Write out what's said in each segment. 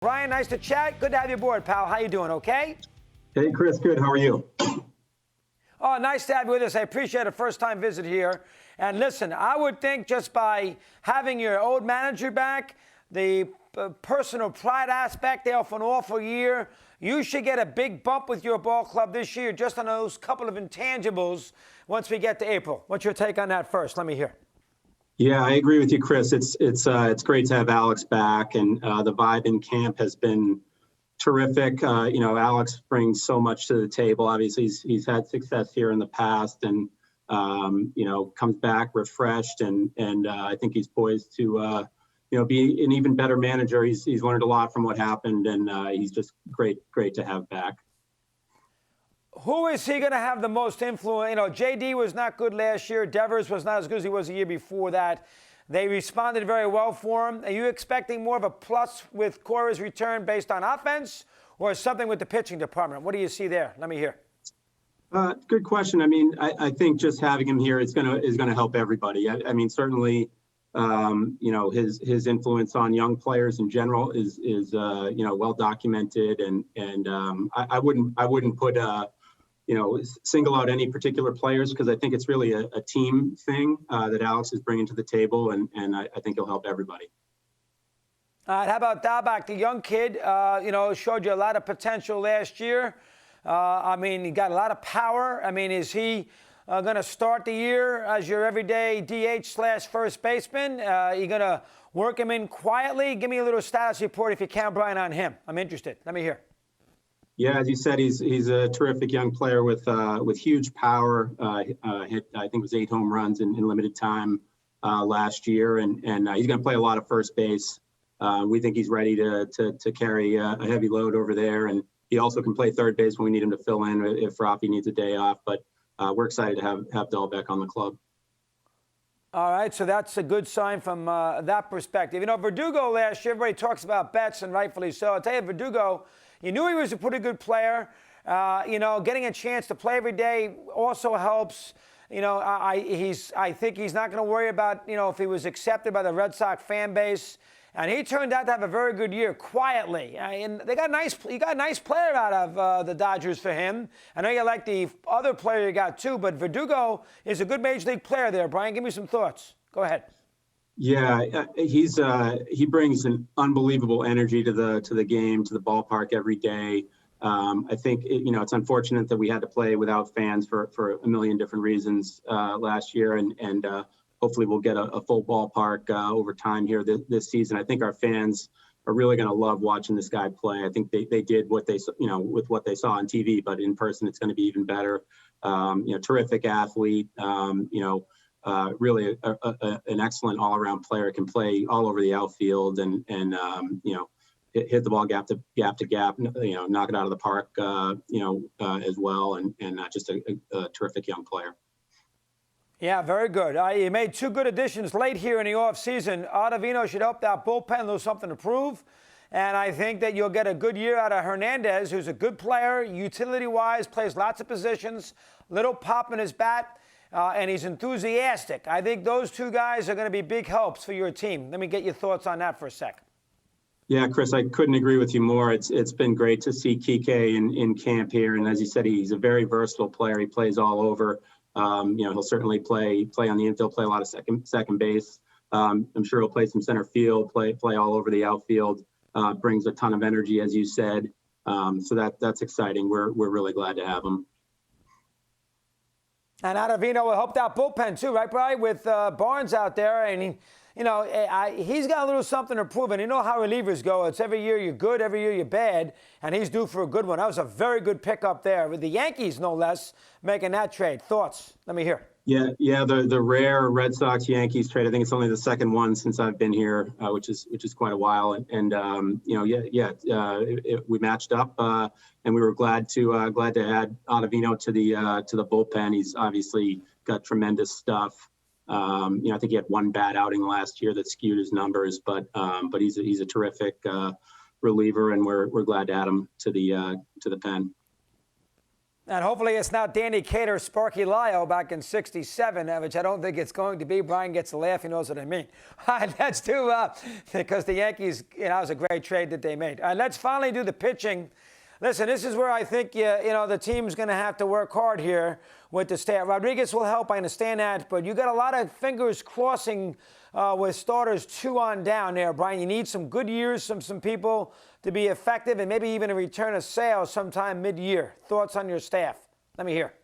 Ryan, nice to chat. Good to have you aboard, pal. How you doing, okay? Hey, Chris. Good. How are you? Oh, nice to have you with us. I appreciate a first-time visit here. And listen, I would think just by having your old manager back, the personal pride aspect there for an awful year, you should get a big bump with your ball club this year just on those couple of intangibles once we get to April. What's your take on that first? Let me hear. Yeah, I agree with you, Chris. It's great to have Alex back, and the vibe in camp has been terrific. Alex brings so much to the table. Obviously, he's had success here in the past, and comes back refreshed, and I think he's poised to be an even better manager. He's learned a lot from what happened, and he's just great to have back. Who is he going to have the most influence? JD was not good last year. Devers was not as good as he was the year before that. They responded very well for him. Are you expecting more of a plus with Cora's return based on offense or something with the pitching department? What do you see there? Let me hear. Good question. I mean, I think just having him here is gonna help everybody. I mean, certainly, his influence on young players in general is well documented, and I wouldn't put single out any particular players, because I think it's really a team thing that Alex is bringing to the table, and I think he'll help everybody. All right, how about Dahlbach, the young kid? Showed you a lot of potential last year. He got a lot of power. Is he going to start the year as your everyday DH/first baseman? You going to work him in quietly? Give me a little status report if you can, Brian, on him. I'm interested. Let me hear. Yeah, as you said, he's a terrific young player with huge power. Hit, I think it was 8 home runs in limited time last year, and he's going to play a lot of first base. We think he's ready to carry a heavy load over there, and he also can play third base when we need him to fill in if Rafi needs a day off. But we're excited to have Dahlbach on the club. All right, so that's a good sign from that perspective. Verdugo last year, everybody talks about Betts, and rightfully so. I'll tell you, Verdugo, you knew he was a pretty good player. Getting a chance to play every day also helps. I think he's not going to worry about, if he was accepted by the Red Sox fan base. And he turned out to have a very good year quietly. And you got a nice player out of the Dodgers for him. I know you like the other player you got too, but Verdugo is a good major league player there. Brian, give me some thoughts. Go ahead. Yeah, he brings an unbelievable energy to the game, to the ballpark every day. I think it's unfortunate that we had to play without fans for a million different reasons last year, and hopefully we'll get a full ballpark over time here this season. I think our fans are really going to love watching this guy play. I think they did what they with what they saw on TV, but in person it's going to be even better. Terrific athlete. Really an excellent all-around player. Can play all over the outfield and hit the ball gap to gap. Knock it out of the park. As well, and just a terrific young player. Yeah, very good. You made 2 good additions late here in the offseason. Ottavino should help that bullpen. There's something to prove. And I think that you'll get a good year out of Hernandez, who's a good player, utility-wise, plays lots of positions, little pop in his bat, and he's enthusiastic. I think those 2 guys are going to be big helps for your team. Let me get your thoughts on that for a sec. Yeah, Chris, I couldn't agree with you more. It's been great to see Kike in camp here. And as you said, he's a very versatile player. He plays all over. He'll certainly play on the infield, play a lot of second base. I'm sure he'll play some center field, play all over the outfield. Brings a ton of energy, as you said. So that's exciting. We're really glad to have him. And Ottavino will help that bullpen too, right, Brian? With Barnes out there, and he's got a little something to prove. And you know how relievers go. It's every year you're good, every year you're bad, and he's due for a good one. That was a very good pickup there with the Yankees, no less, making that trade. Thoughts? Let me hear. Yeah. The rare Red Sox Yankees trade. I think it's only the second one since I've been here, which is quite a while. We matched up, and we were glad to add Ottavino to the bullpen. He's obviously got tremendous stuff. I think he had 1 bad outing last year that skewed his numbers, but he's a terrific reliever, and we're glad to add him to the pen. And hopefully it's not Danny Cater, Sparky Lyle back in '67, which I don't think it's going to be. Brian gets a laugh. He knows what I mean. All right, let's do, because the Yankees, it was a great trade that they made. All right, let's finally do the pitching. Listen, this is where I think the team's going to have to work hard here with the staff. Rodriguez will help, I understand that, but you got a lot of fingers crossing with starters 2 on down there, Brian. You need some good years, some people to be effective, and maybe even a return of sales sometime mid-year. Thoughts on your staff? Let me hear.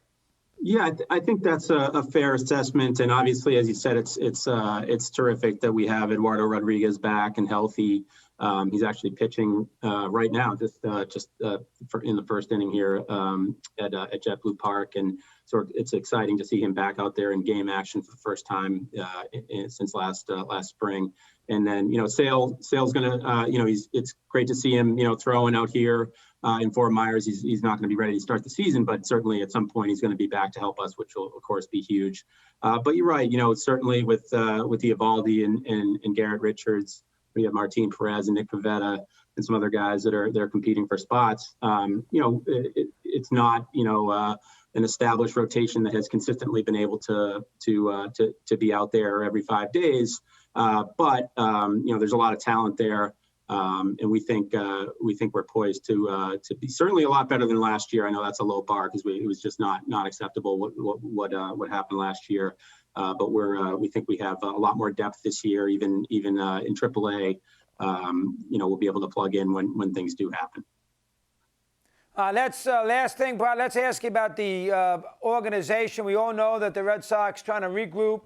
Yeah, I think that's a fair assessment, and obviously, as you said, it's terrific that we have Eduardo Rodriguez back and healthy. He's actually pitching right now, just in the first inning here at JetBlue Park, and it's exciting to see him back out there in game action for the first time since last spring. And then Sale's gonna it's great to see him throwing out here in Fort Myers. He's not going to be ready to start the season, but certainly at some point he's going to be back to help us, which will of course be huge. But you're right, certainly with the Evaldi and Garrett Richards. We have Martin Perez and Nick Pivetta and some other guys that are competing for spots. It's not an established rotation that has consistently been able to be out there every 5 days. But there's a lot of talent there, and we think we're poised to be certainly a lot better than last year. I know that's a low bar because it was just not acceptable what happened last year. But we think we have a lot more depth this year, even in AAA. We'll be able to plug in when things do happen. Last thing, Brad, let's ask you about the organization. We all know that the Red Sox trying to regroup,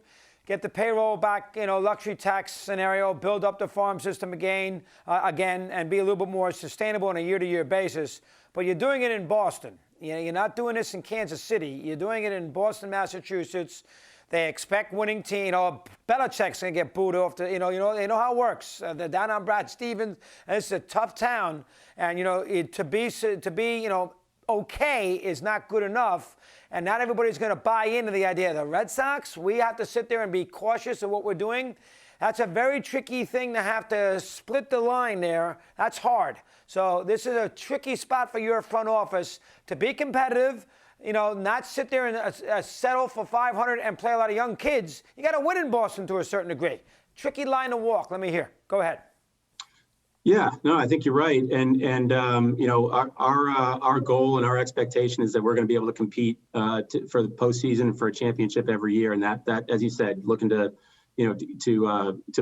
get the payroll back, luxury tax scenario, build up the farm system again, and be a little bit more sustainable on a year-to-year basis. But you're doing it in Boston. You're not doing this in Kansas City. You're doing it in Boston, Massachusetts. They expect winning team. Belichick's gonna get booed off. They know how it works. They're down on Brad Stevens. And it's a tough town, and to be okay is not good enough. And not everybody's gonna buy into the idea. The Red Sox, we have to sit there and be cautious of what we're doing. That's a very tricky thing to have to split the line there. That's hard. So this is a tricky spot for your front office to be competitive. Not sit there and settle for 500 and play a lot of young kids. You got to win in Boston to a certain degree. Tricky line to walk. Let me hear. Go ahead. Yeah, no, I think you're right. And our goal and our expectation is that we're going to be able to compete for the postseason, for a championship every year. And that, as you said, looking to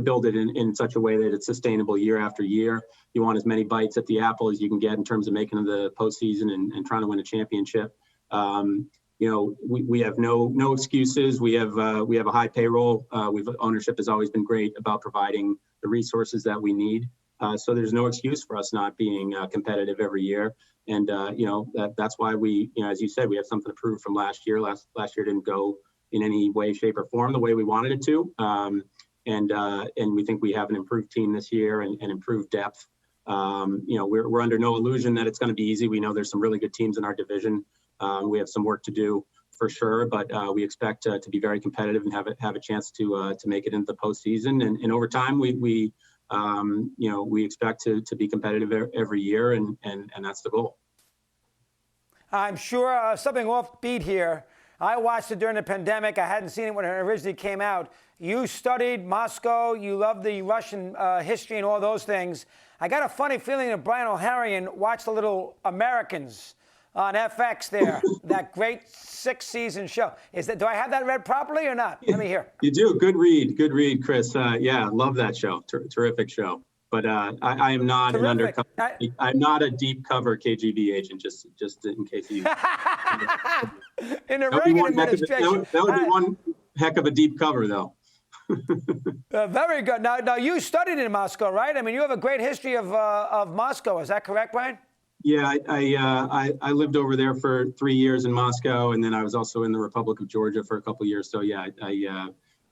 build it in such a way that it's sustainable year after year. You want as many bites at the apple as you can get in terms of making the postseason and trying to win a championship. We have no excuses. We have a high payroll. Ownership has always been great about providing the resources that we need. So there's no excuse for us not being competitive every year. And that's why we, as you said, we have something to prove from last year. Last year didn't go in any way, shape, or form the way we wanted it to. And we think we have an improved team this year and improved depth. We're under no illusion that it's going to be easy. We know there's some really good teams in our division. We have some work to do for sure, but we expect to be very competitive and have a chance to make it into the postseason. And over time, we expect to be competitive every year, and that's the goal. I'm sure something offbeat here. I watched it during the pandemic. I hadn't seen it when it originally came out. You studied Moscow. You love the Russian history and all those things. I got a funny feeling that Brian O'Halloran watched a little Americans on FX there, that great 6-season show. Do I have that read properly or not? Let me hear. You do. Good read, Chris. Yeah, love that show. Terrific show. But I am not an undercover. I'm not a deep cover KGB agent. Just in case you. In the Reagan administration. That would be one heck of a deep cover, though. Very good. Now you studied in Moscow, right? I mean, you have a great history of Moscow. Is that correct, Brian? Yeah, I lived over there for 3 years in Moscow, and then I was also in the Republic of Georgia for a couple of years. So yeah, I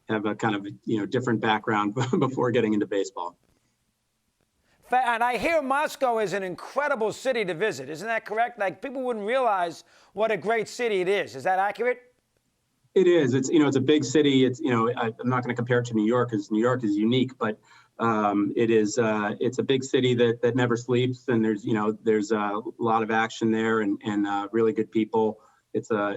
have a kind of different background before getting into baseball. And I hear Moscow is an incredible city to visit. Isn't that correct? Like, people wouldn't realize what a great city it is. Is that accurate? It is. It's a big city. It's I'm not going to compare it to New York because New York is unique, but it's a big city that never sleeps, and there's a lot of action there and really good people. it's a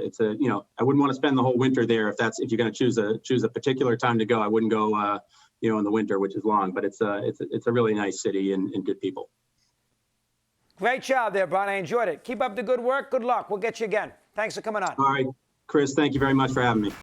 I wouldn't want to spend the whole winter there if you're going to choose a particular time to go. I wouldn't go in the winter, which is long, but it's a really nice city and good people. Great job there, Brian. I enjoyed it. Keep up the good work. Good luck. We'll get you again. Thanks for coming on. All right, Chris, thank you very much for having me.